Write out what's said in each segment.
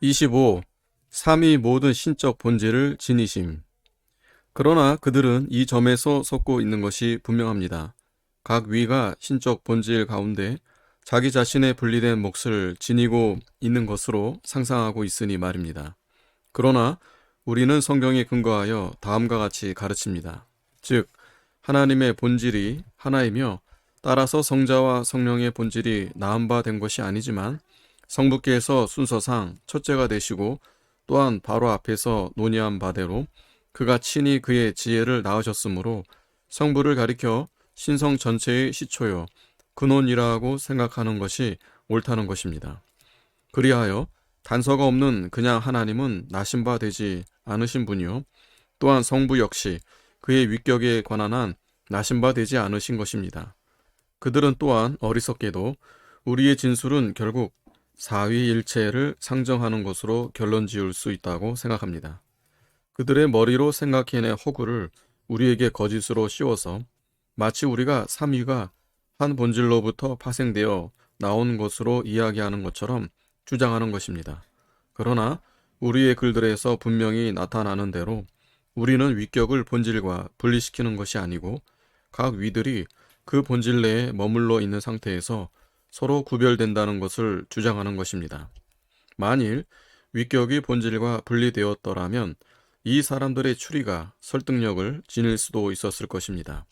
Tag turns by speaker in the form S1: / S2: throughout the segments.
S1: 25. 삼위 모든 신적 본질을 지니심. 그러나 그들은 이 점에서 섞고 있는 것이 분명합니다. 각 위가 신적 본질 가운데 자기 자신의 분리된 몫을 지니고 있는 것으로 상상하고 있으니 말입니다. 그러나 우리는 성경에 근거하여 다음과 같이 가르칩니다. 즉, 하나님의 본질이 하나이며 따라서 성자와 성령의 본질이 나은 바 된 것이 아니지만 성부께서 순서상 첫째가 되시고 또한 바로 앞에서 논의한 바대로 그가 친히 그의 지혜를 낳으셨으므로 성부를 가리켜 신성 전체의 시초요 근원이라고 생각하는 것이 옳다는 것입니다. 그리하여 단서가 없는 그냥 하나님은 나신 바 되지 않으신 분이요 또한 성부 역시 그의 위격에 관한 한 나신 바 되지 않으신 것입니다. 그들은 또한 어리석게도 우리의 진술은 결국 사위일체를 상정하는 것으로 결론 지을 수 있다고 생각합니다. 그들의 머리로 생각해낸 허구를 우리에게 거짓으로 씌워서 마치 우리가 삼위가 한 본질로부터 파생되어 나온 것으로 이야기하는 것처럼 주장하는 것입니다. 그러나 우리의 글들에서 분명히 나타나는 대로 우리는 위격을 본질과 분리시키는 것이 아니고 각 위들이 그 본질 내에 머물러 있는 상태에서 서로 구별된다는 것을 주장하는 것입니다. 만일 위격이 본질과 분리되었더라면 이 사람들의 추리가 설득력을 지닐 수도 있었을 것입니다.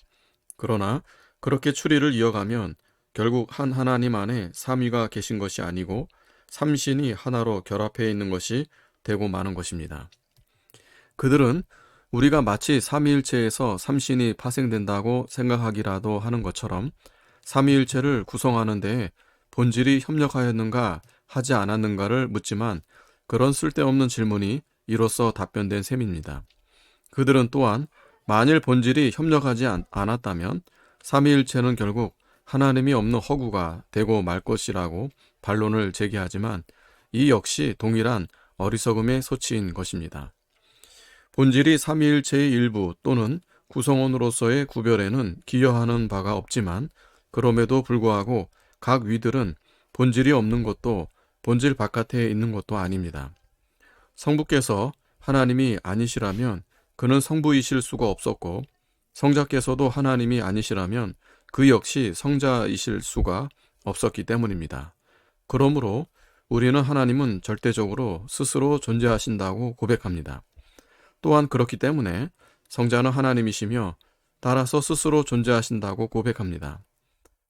S1: 그러나 그렇게 추리를 이어가면 결국 한 하나님 안에 삼위가 계신 것이 아니고 삼신이 하나로 결합해 있는 것이 되고 마는 것입니다. 그들은 우리가 마치 삼위일체에서 삼신이 파생된다고 생각하기라도 하는 것처럼 삼위일체를 구성하는 데에 본질이 협력하였는가 하지 않았는가를 묻지만 그런 쓸데없는 질문이 이로써 답변된 셈입니다. 그들은 또한 만일 본질이 협력하지 않았다면 삼위일체는 결국 하나님이 없는 허구가 되고 말 것이라고 반론을 제기하지만 이 역시 동일한 어리석음의 소치인 것입니다. 본질이 삼위일체의 일부 또는 구성원으로서의 구별에는 기여하는 바가 없지만 그럼에도 불구하고 각 위들은 본질이 없는 것도 본질 바깥에 있는 것도 아닙니다. 성부께서 하나님이 아니시라면 그는 성부이실 수가 없었고 성자께서도 하나님이 아니시라면 그 역시 성자이실 수가 없었기 때문입니다. 그러므로 우리는 하나님은 절대적으로 스스로 존재하신다고 고백합니다. 또한 그렇기 때문에 성자는 하나님이시며 따라서 스스로 존재하신다고 고백합니다.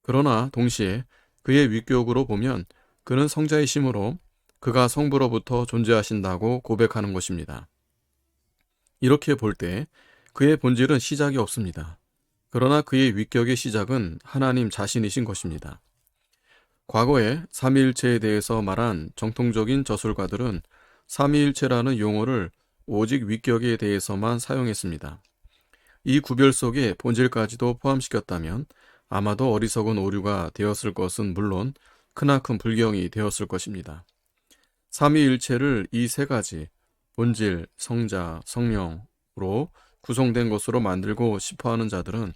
S1: 그러나 동시에 그의 위격으로 보면 그는 성자이시므로 그가 성부로부터 존재하신다고 고백하는 것입니다. 이렇게 볼 때 그의 본질은 시작이 없습니다. 그러나 그의 위격의 시작은 하나님 자신이신 것입니다. 과거에 삼위일체에 대해서 말한 정통적인 저술가들은 삼위일체라는 용어를 오직 위격에 대해서만 사용했습니다. 이 구별 속에 본질까지도 포함시켰다면 아마도 어리석은 오류가 되었을 것은 물론 크나큰 불경이 되었을 것입니다. 삼위일체를 이 세 가지 본질, 성자, 성령으로 구성된 것으로 만들고 싶어하는 자들은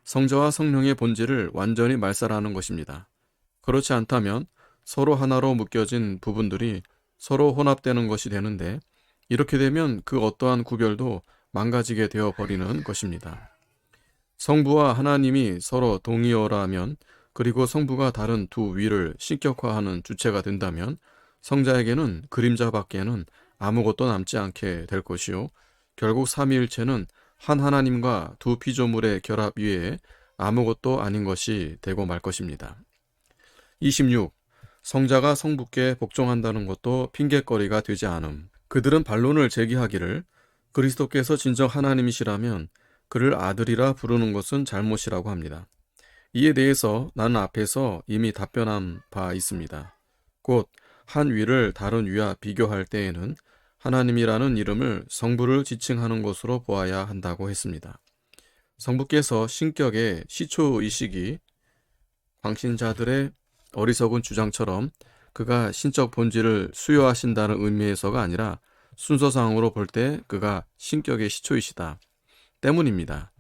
S1: 성자와 성령의 본질을 완전히 말살하는 것입니다. 그렇지 않다면 서로 하나로 묶여진 부분들이 서로 혼합되는 것이 되는데 이렇게 되면 그 어떠한 구별도 망가지게 되어버리는 것입니다. 성부와 하나님이 서로 동의어라면 그리고 성부가 다른 두 위를 신격화하는 주체가 된다면 성자에게는 그림자밖에는 아무것도 남지 않게 될 것이요 결국 삼위일체는 한 하나님과 두 피조물의 결합 위에 아무것도 아닌 것이 되고 말 것입니다. 26. 성자가 성부께 복종한다는 것도 핑계거리가 되지 않음. 그들은 반론을 제기하기를 그리스도께서 진정 하나님이시라면 그를 아들이라 부르는 것은 잘못이라고 합니다. 이에 대해서 나는 앞에서 이미 답변한 바 있습니다. 곧 한 위를 다른 위와 비교할 때에는 하나님이라는 이름을 성부를 지칭하는 것으로 보아야 한다고 했습니다. 성부께서 신격의 시초이시기 광신자들의 어리석은 주장처럼 그가 신적 본질을 수여하신다는 의미에서가 아니라 순서상으로 볼 때 그가 신격의 시초이시다 때문입니다.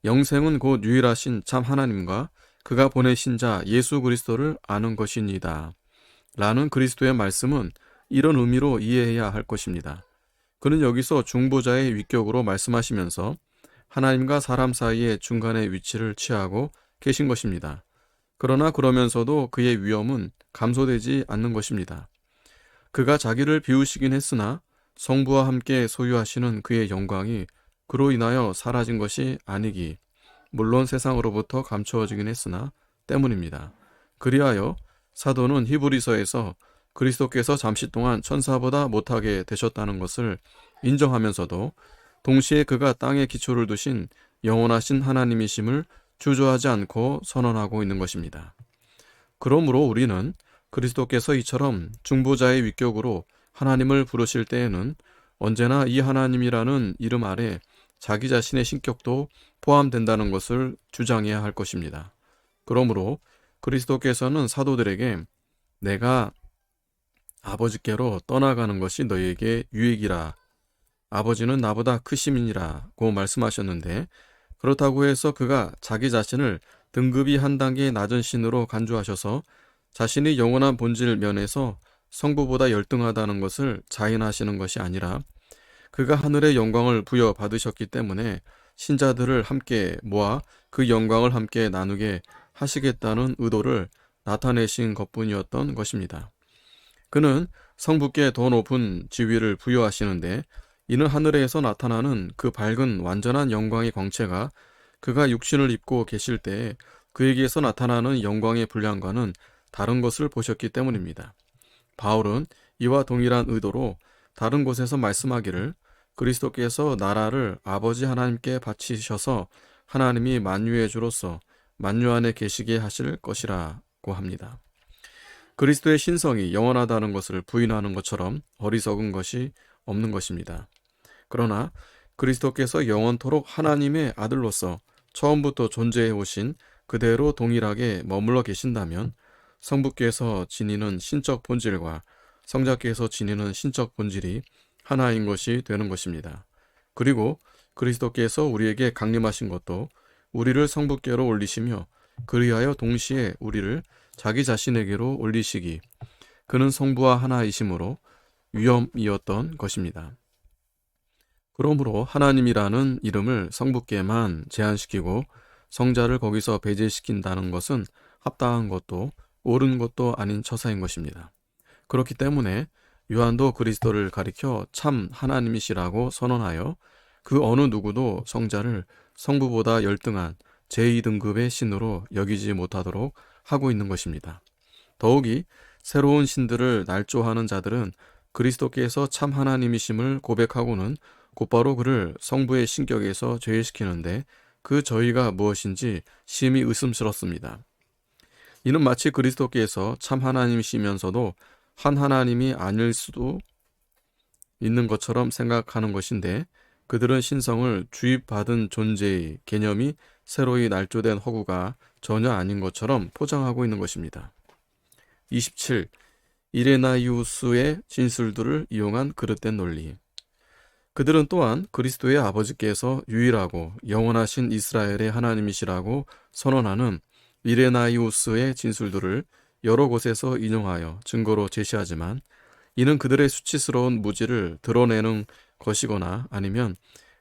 S1: 영생은 곧 유일하신 참 하나님과 그가 보내신 자 예수 그리스도를 아는 것이니이다 라는 그리스도의 말씀은 이런 의미로 이해해야 할 것입니다. 그는 여기서 중보자의 위격으로 말씀하시면서 하나님과 사람 사이의 중간의 위치를 취하고 계신 것입니다. 그러나 그러면서도 그의 위엄은 감소되지 않는 것입니다. 그가 자기를 비우시긴 했으나 성부와 함께 소유하시는 그의 영광이 그로 인하여 사라진 것이 아니기, 물론 세상으로부터 감추어지긴 했으나 때문입니다. 그리하여 사도는 히브리서에서 그리스도께서 잠시 동안 천사보다 못하게 되셨다는 것을 인정하면서도 동시에 그가 땅에 기초를 두신 영원하신 하나님이심을 주저하지 않고 선언하고 있는 것입니다. 그러므로 우리는 그리스도께서 이처럼 중보자의 위격으로 하나님을 부르실 때에는 언제나 이 하나님이라는 이름 아래 자기 자신의 신격도 포함된다는 것을 주장해야 할 것입니다. 그러므로 그리스도께서는 사도들에게 내가 아버지께로 떠나가는 것이 너희에게 유익이라, 아버지는 나보다 크심이니라고 말씀하셨는데, 그렇다고 해서 그가 자기 자신을 등급이 한 단계 낮은 신으로 간주하셔서 자신이 영원한 본질 면에서 성부보다 열등하다는 것을 자인하시는 것이 아니라, 그가 하늘의 영광을 부여받으셨기 때문에 신자들을 함께 모아 그 영광을 함께 나누게 하시겠다는 의도를 나타내신 것뿐이었던 것입니다. 그는 성부께 더 높은 지위를 부여하시는데, 이는 하늘에서 나타나는 그 밝은 완전한 영광의 광채가 그가 육신을 입고 계실 때에 그에게서 나타나는 영광의 분량과는 다른 것을 보셨기 때문입니다. 바울은 이와 동일한 의도로 다른 곳에서 말씀하기를 그리스도께서 나라를 아버지 하나님께 바치셔서 하나님이 만유의 주로서 만유 안에 계시게 하실 것이라고 합니다. 그리스도의 신성이 영원하다는 것을 부인하는 것처럼 어리석은 것이 없는 것입니다. 그러나 그리스도께서 영원토록 하나님의 아들로서 처음부터 존재해 오신 그대로 동일하게 머물러 계신다면 성부께서 지니는 신적 본질과 성자께서 지니는 신적 본질이 하나인 것이 되는 것입니다. 그리고 그리스도께서 우리에게 강림하신 것도 우리를 성부께로 올리시며 그리하여 동시에 우리를 자기 자신에게로 올리시기, 그는 성부와 하나이심으로 위엄이었던 것입니다. 그러므로 하나님이라는 이름을 성부께만 제한시키고 성자를 거기서 배제시킨다는 것은 합당한 것도 옳은 것도 아닌 처사인 것입니다. 그렇기 때문에 요한도 그리스도를 가리켜 참 하나님이시라고 선언하여 그 어느 누구도 성자를 성부보다 열등한 제2등급의 신으로 여기지 못하도록 하고 있는 것입니다. 더욱이 새로운 신들을 날조하는 자들은 그리스도께서 참 하나님이심을 고백하고는 곧바로 그를 성부의 신격에서 제외시키는데 그 저희가 무엇인지 심히 의심스럽습니다. 이는 마치 그리스도께서 참 하나님이시면서도 한 하나님이 아닐 수도 있는 것처럼 생각하는 것인데, 그들은 신성을 주입받은 존재의 개념이 새로이 날조된 허구가 전혀 아닌 것처럼 포장하고 있는 것입니다. 27. 이레나이우스의 진술들을 이용한 그릇된 논리. 그들은 또한 그리스도의 아버지께서 유일하고 영원하신 이스라엘의 하나님이시라고 선언하는 이레나이우스의 진술들을 여러 곳에서 인용하여 증거로 제시하지만, 이는 그들의 수치스러운 무지를 드러내는 것이거나 아니면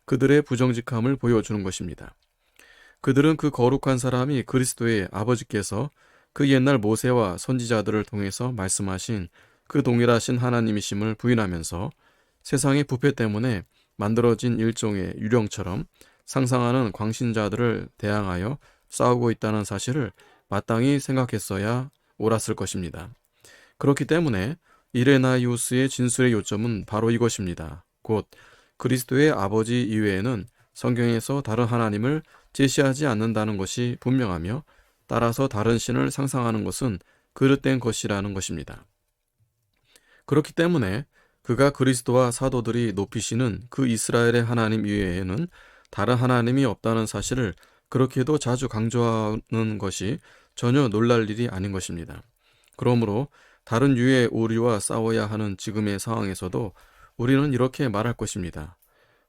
S1: 그들의 부정직함을 보여주는 것입니다. 그들은 그 거룩한 사람이 그리스도의 아버지께서 그 옛날 모세와 선지자들을 통해서 말씀하신 그 동일하신 하나님이심을 부인하면서 세상의 부패 때문에 만들어진 일종의 유령처럼 상상하는 광신자들을 대항하여 싸우고 있다는 사실을 마땅히 생각했어야 옳았을 것입니다. 그렇기 때문에 이레나이우스의 진술의 요점은 바로 이것입니다. 곧 그리스도의 아버지 이외에는 성경에서 다른 하나님을 제시하지 않는다는 것이 분명하며, 따라서 다른 신을 상상하는 것은 그릇된 것이라는 것입니다. 그렇기 때문에 그가 그리스도와 사도들이 높이시는 그 이스라엘의 하나님 이외에는 다른 하나님이 없다는 사실을 그렇게도 자주 강조하는 것이 전혀 놀랄 일이 아닌 것입니다. 그러므로 다른 유의 오류와 싸워야 하는 지금의 상황에서도 우리는 이렇게 말할 것입니다.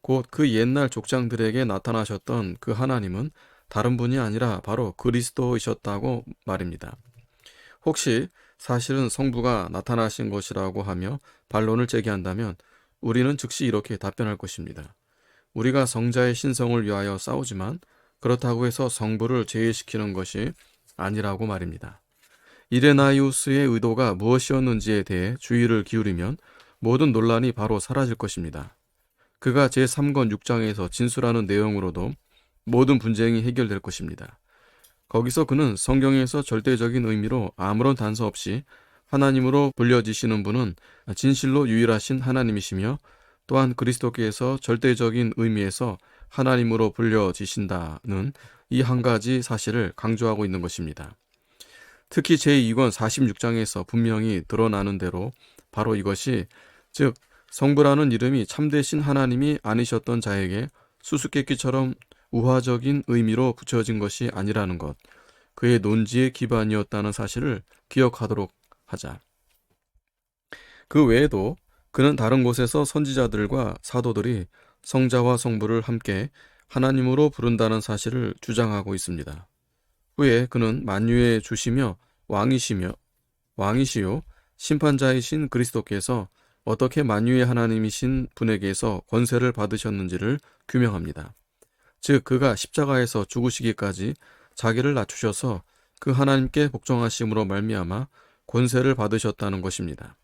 S1: 곧 그 옛날 족장들에게 나타나셨던 그 하나님은 다른 분이 아니라 바로 그리스도이셨다고 말입니다. 혹시 사실은 성부가 나타나신 것이라고 하며 반론을 제기한다면 우리는 즉시 이렇게 답변할 것입니다. 우리가 성자의 신성을 위하여 싸우지만 그렇다고 해서 성부를 제외시키는 것이 아니라고 말입니다. 이레나이우스의 의도가 무엇이었는지에 대해 주의를 기울이면 모든 논란이 바로 사라질 것입니다. 그가 제3권 6장에서 진술하는 내용으로도 모든 분쟁이 해결될 것입니다. 거기서 그는 성경에서 절대적인 의미로 아무런 단서 없이 하나님으로 불려지시는 분은 진실로 유일하신 하나님이시며 또한 그리스도께서 절대적인 의미에서 하나님으로 불려지신다는 이 한 가지 사실을 강조하고 있는 것입니다. 특히 제2권 46장에서 분명히 드러나는 대로 바로 이것이, 즉 성부라는 이름이 참되신 하나님이 아니셨던 자에게 수수께끼처럼 우화적인 의미로 붙여진 것이 아니라는 것, 그의 논지의 기반이었다는 사실을 기억하도록 하자. 그 외에도 그는 다른 곳에서 선지자들과 사도들이 성자와 성부를 함께 하나님으로 부른다는 사실을 주장하고 있습니다. 후에 그는 만유의 주시며 왕이시요 심판자이신 그리스도께서 어떻게 만유의 하나님이신 분에게서 권세를 받으셨는지를 규명합니다. 즉 그가 십자가에서 죽으시기까지 자기를 낮추셔서 그 하나님께 복종하심으로 말미암아 권세를 받으셨다는 것입니다.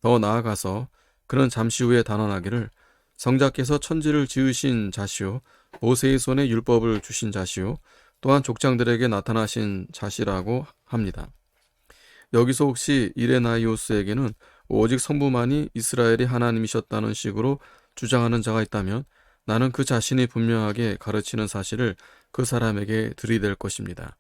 S1: 더 나아가서 그는 잠시 후에 단언하기를 성자께서 천지를 지으신 자시요 모세의 손에 율법을 주신 자시요 또한 족장들에게 나타나신 자시라고 합니다. 여기서 혹시 이레나이오스에게는 오직 성부만이 이스라엘의 하나님이셨다는 식으로 주장하는 자가 있다면 나는 그 자신이 분명하게 가르치는 사실을 그 사람에게 들이댈 것입니다.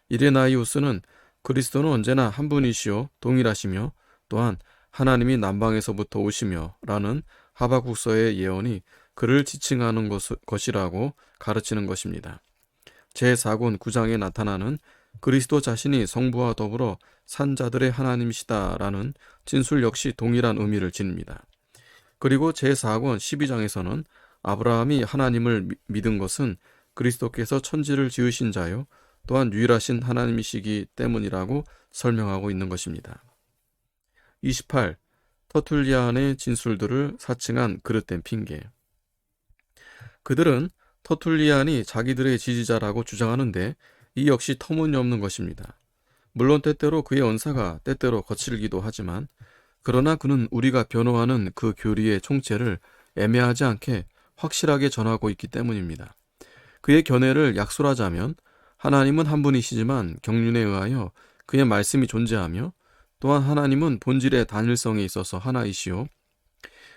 S1: 이레나이오스는 그리스도는 언제나 한 분이시요 동일하시며 또한 하나님이 남방에서부터 오시며 라는 하박국서의 예언이 그를 지칭하는 것이라고 가르치는 것입니다. 제4권 9장에 나타나는 그리스도 자신이 성부와 더불어 산 자들의 하나님이시다라는 진술 역시 동일한 의미를 지닙니다. 그리고 제4권 12장에서는 아브라함이 하나님을 믿은 것은 그리스도께서 천지를 지으신 자요 또한 유일하신 하나님이시기 때문이라고 설명하고 있는 것입니다. 28. 터툴리안의 진술들을 사칭한 그릇된 핑계. 그들은 터툴리안이 자기들의 지지자라고 주장하는데 이 역시 터무니없는 것입니다. 물론 때때로 그의 언사가 때때로 거칠기도 하지만 그러나 그는 우리가 변호하는 그 교리의 총체를 애매하지 않게 확실하게 전하고 있기 때문입니다. 그의 견해를 약술하자면 하나님은 한 분이시지만 경륜에 의하여 그의 말씀이 존재하며 또한 하나님은 본질의 단일성에 있어서 하나이시요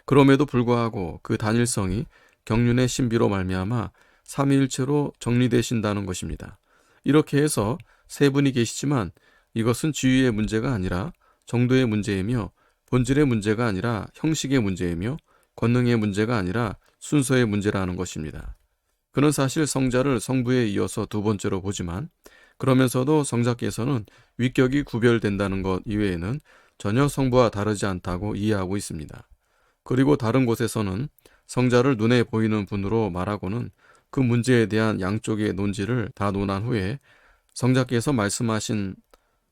S1: 그럼에도 불구하고 그 단일성이 경륜의 신비로 말미암아 삼위일체로 정리되신다는 것입니다. 이렇게 해서 세 분이 계시지만 이것은 지위의 문제가 아니라 정도의 문제이며 본질의 문제가 아니라 형식의 문제이며 권능의 문제가 아니라 순서의 문제라는 것입니다. 그는 사실 성자를 성부에 이어서 두 번째로 보지만 그러면서도 성자께서는 위격이 구별된다는 것 이외에는 전혀 성부와 다르지 않다고 이해하고 있습니다. 그리고 다른 곳에서는 성자를 눈에 보이는 분으로 말하고는 그 문제에 대한 양쪽의 논지를 다 논한 후에 성자께서 말씀하신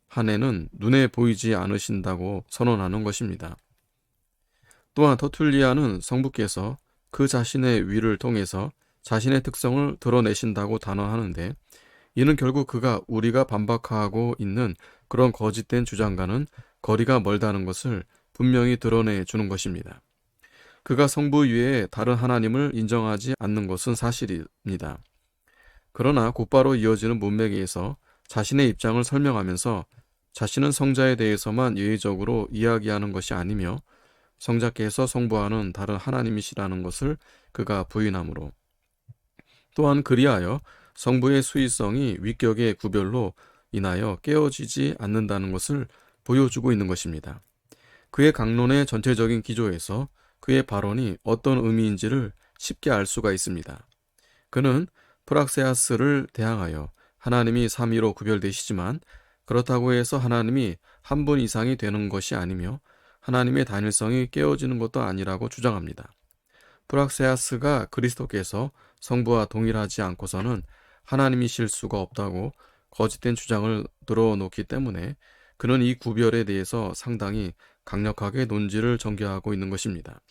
S1: 한에는 눈에 보이지 않으신다고 선언하는 것입니다. 또한 터툴리아는 성부께서 그 자신의 위를 통해서 자신의 특성을 드러내신다고 단언하는데 이는 결국 그가 우리가 반박하고 있는 그런 거짓된 주장과는 거리가 멀다는 것을 분명히 드러내 주는 것입니다. 그가 성부 위에 다른 하나님을 인정하지 않는 것은 사실입니다. 그러나 곧바로 이어지는 문맥에서 자신의 입장을 설명하면서 자신은 성자에 대해서만 예의적으로 이야기하는 것이 아니며 성자께서 성부와는 다른 하나님이시라는 것을 그가 부인하므로 또한 그리하여 성부의 수위성이 위격의 구별로 인하여 깨어지지 않는다는 것을 보여주고 있는 것입니다. 그의 강론의 전체적인 기조에서 그의 발언이 어떤 의미인지를 쉽게 알 수가 있습니다. 그는 프락세아스를 대항하여 하나님이 삼위로 구별되시지만 그렇다고 해서 하나님이 한 분 이상이 되는 것이 아니며 하나님의 단일성이 깨어지는 것도 아니라고 주장합니다. 프락세아스가 그리스도께서 성부와 동일하지 않고서는 하나님이실 수가 없다고 거짓된 주장을 들어놓기 때문에 그는 이 구별에 대해서 상당히 강력하게 논지를 전개하고 있는 것입니다.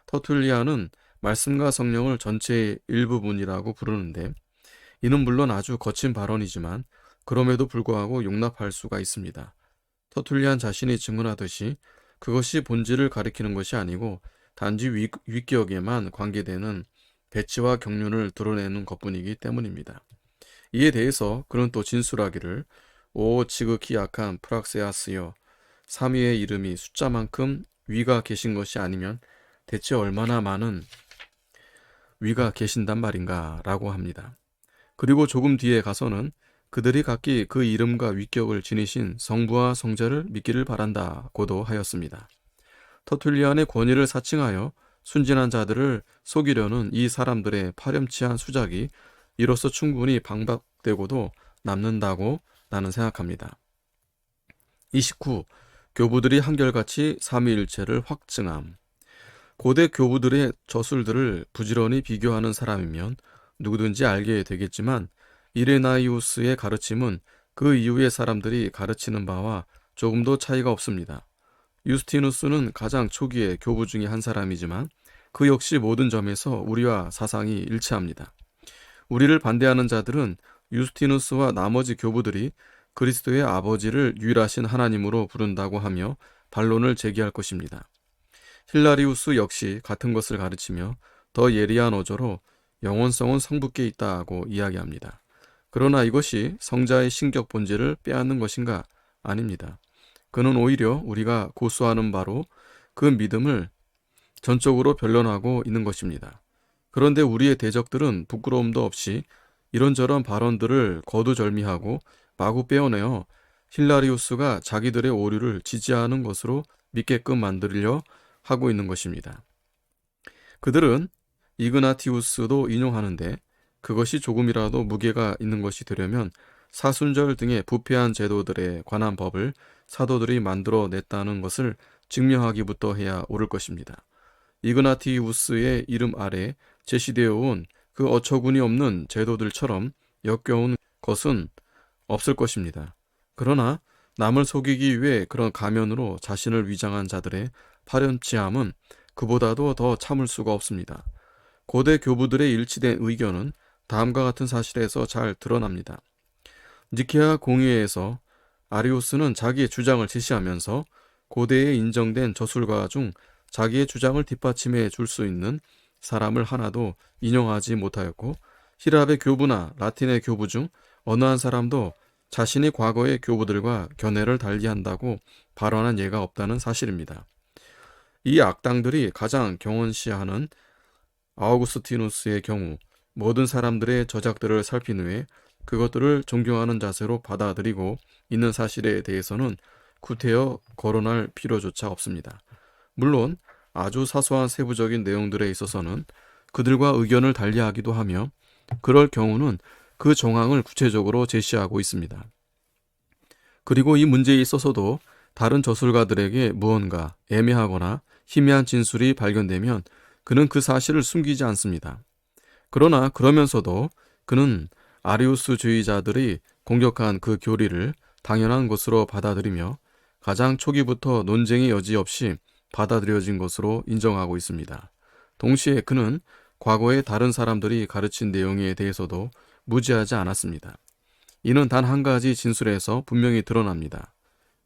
S1: 터툴리안은 말씀과 성령을 전체의 일부분이라고 부르는데, 이는 물론 아주 거친 발언이지만 그럼에도 불구하고 용납할 수가 있습니다. 터툴리안 자신이 증언하듯이 그것이 본질을 가리키는 것이 아니고 단지 위격에만 관계되는 배치와 경륜을 드러내는 것뿐이기 때문입니다. 이에 대해서 그는 또 진술하기를, 오 지극히 약한 프락세아스여, 삼위의 이름이 숫자만큼 위가 계신 것이 아니면 대체 얼마나 많은 위가 계신단 말인가 라고 합니다. 그리고 조금 뒤에 가서는 그들이 각기 그 이름과 위격을 지니신 성부와 성자를 믿기를 바란다고도 하였습니다. 터툴리안의 권위를 사칭하여 순진한 자들을 속이려는 이 사람들의 파렴치한 수작이 이로써 충분히 방박되고도 남는다고 나는 생각합니다. 29. 교부들이 한결같이 삼위일체를 확증함. 고대 교부들의 저술들을 부지런히 비교하는 사람이면 누구든지 알게 되겠지만, 이레나이우스의 가르침은 그 이후의 사람들이 가르치는 바와 조금도 차이가 없습니다. 유스티누스는 가장 초기의 교부 중의 한 사람이지만 그 역시 모든 점에서 우리와 사상이 일치합니다. 우리를 반대하는 자들은 유스티누스와 나머지 교부들이 그리스도의 아버지를 유일하신 하나님으로 부른다고 하며 반론을 제기할 것입니다. 힐라리우스 역시 같은 것을 가르치며 더 예리한 어조로 영원성은 성부께 있다고 이야기합니다. 그러나 이것이 성자의 신격 본질을 빼앗는 것인가? 아닙니다. 그는 오히려 우리가 고수하는 바로 그 믿음을 전적으로 변론하고 있는 것입니다. 그런데 우리의 대적들은 부끄러움도 없이 이런저런 발언들을 거두절미하고 마구 빼어내어 힐라리우스가 자기들의 오류를 지지하는 것으로 믿게끔 만들려 하고 있는 것입니다. 그들은 이그나티우스도 인용하는데, 그것이 조금이라도 무게가 있는 것이 되려면 사순절 등의 부패한 제도들에 관한 법을 사도들이 만들어냈다는 것을 증명하기부터 해야 옳을 것입니다. 이그나티우스의 이름 아래 제시되어 온 그 어처구니 없는 제도들처럼 역겨운 것은 없을 것입니다. 그러나 남을 속이기 위해 그런 가면으로 자신을 위장한 자들의 파렴치함은 그보다도 더 참을 수가 없습니다. 고대 교부들의 일치된 의견은 다음과 같은 사실에서 잘 드러납니다. 니케아 공의회에서 아리우스는 자기의 주장을 제시하면서 고대에 인정된 저술가 중 자기의 주장을 뒷받침해 줄 수 있는 사람을 하나도 인용하지 못하였고, 히랍의 교부나 라틴의 교부 중 어느 한 사람도 자신이 과거의 교부들과 견해를 달리한다고 발언한 예가 없다는 사실입니다. 이 악당들이 가장 경원시하는 아우구스티누스의 경우 모든 사람들의 저작들을 살핀 후에 그것들을 존경하는 자세로 받아들이고 있는 사실에 대해서는 구태여 거론할 필요조차 없습니다. 물론 아주 사소한 세부적인 내용들에 있어서는 그들과 의견을 달리하기도 하며 그럴 경우는 그 정황을 구체적으로 제시하고 있습니다. 그리고 이 문제에 있어서도 다른 저술가들에게 무언가 애매하거나 희미한 진술이 발견되면 그는 그 사실을 숨기지 않습니다. 그러나 그러면서도 그는 아리우스주의자들이 공격한 그 교리를 당연한 것으로 받아들이며 가장 초기부터 논쟁의 여지 없이 받아들여진 것으로 인정하고 있습니다. 동시에 그는 과거의 다른 사람들이 가르친 내용에 대해서도 무지하지 않았습니다. 이는 단 한 가지 진술에서 분명히 드러납니다.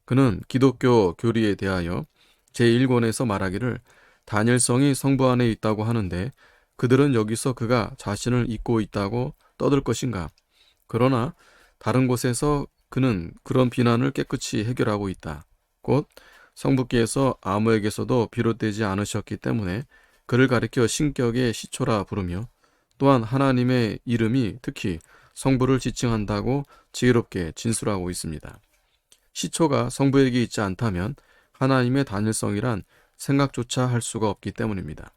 S1: 그는 기독교 교리에 대하여 제1권에서 말하기를 단일성이 성부 안에 있다고 하는데 그들은 여기서 그가 자신을 잊고 있다고 떠들 것인가? 그러나 다른 곳에서 그는 그런 비난을 깨끗이 해결하고 있다. 곧 성부께서 아무에게서도 비롯되지 않으셨기 때문에 그를 가리켜 신격의 시초라 부르며, 또한 하나님의 이름이 특히 성부를 지칭한다고 지혜롭게 진술하고 있습니다. 시초가 성부에게 있지 않다면 하나님의 단일성이란 생각조차 할 수가 없기 때문입니다.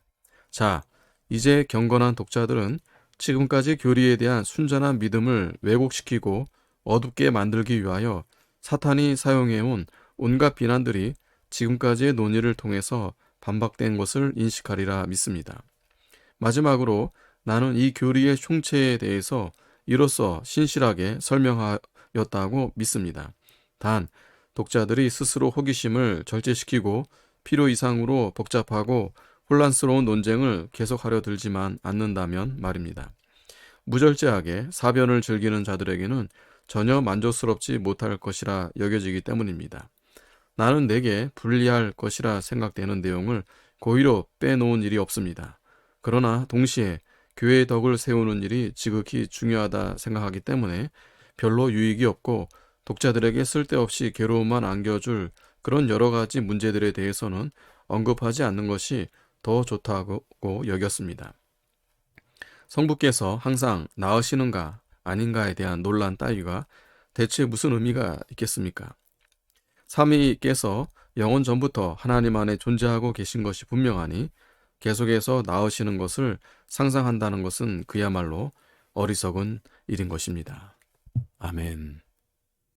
S1: 자, 이제 경건한 독자들은 지금까지 교리에 대한 순전한 믿음을 왜곡시키고 어둡게 만들기 위하여 사탄이 사용해온 온갖 비난들이 지금까지의 논의를 통해서 반박된 것을 인식하리라 믿습니다. 마지막으로 나는 이 교리의 흉체에 대해서 이로써 신실하게 설명하였다고 믿습니다. 단, 독자들이 스스로 호기심을 절제시키고 필요 이상으로 복잡하고 혼란스러운 논쟁을 계속하려 들지만 않는다면 말입니다. 무절제하게 사변을 즐기는 자들에게는 전혀 만족스럽지 못할 것이라 여겨지기 때문입니다. 나는 내게 불리할 것이라 생각되는 내용을 고의로 빼놓은 일이 없습니다. 그러나 동시에 교회의 덕을 세우는 일이 지극히 중요하다 생각하기 때문에 별로 유익이 없고 독자들에게 쓸데없이 괴로움만 안겨줄 그런 여러 가지 문제들에 대해서는 언급하지 않는 것이 더 좋다고 여겼습니다. 성부께서 항상 나으시는가 아닌가에 대한 논란 따위가 대체 무슨 의미가 있겠습니까? 삼위께서 영원 전부터 하나님 안에 존재하고 계신 것이 분명하니 계속해서 나으시는 것을 상상한다는 것은 그야말로 어리석은 일인 것입니다. 아멘.